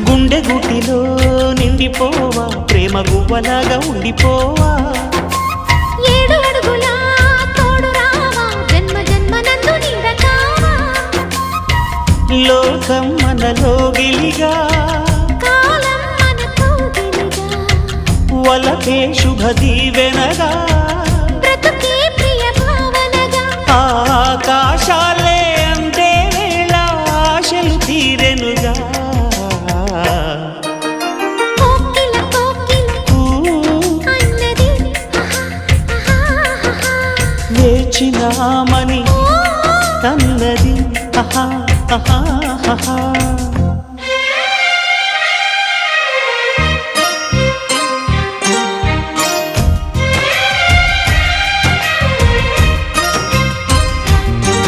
గుండె గుటిలో నిండిపోవా ప్రేమ గువ్వలాగా ఉండిపోవా ఏడు అడుగుల తోడు రావా జన్మ జన్మనందు నీడకావా లోకం మనలో గిలిగా కాలం మనతో గిలిగా వలకే శుభ దీవెనగా బ్రతుకే ప్రియ భావనగా ఆకాశాలే అందే వేళ ఆశలు తీరెనుగా కోకిల కోకిల అన్నది వేచినామని తన్నది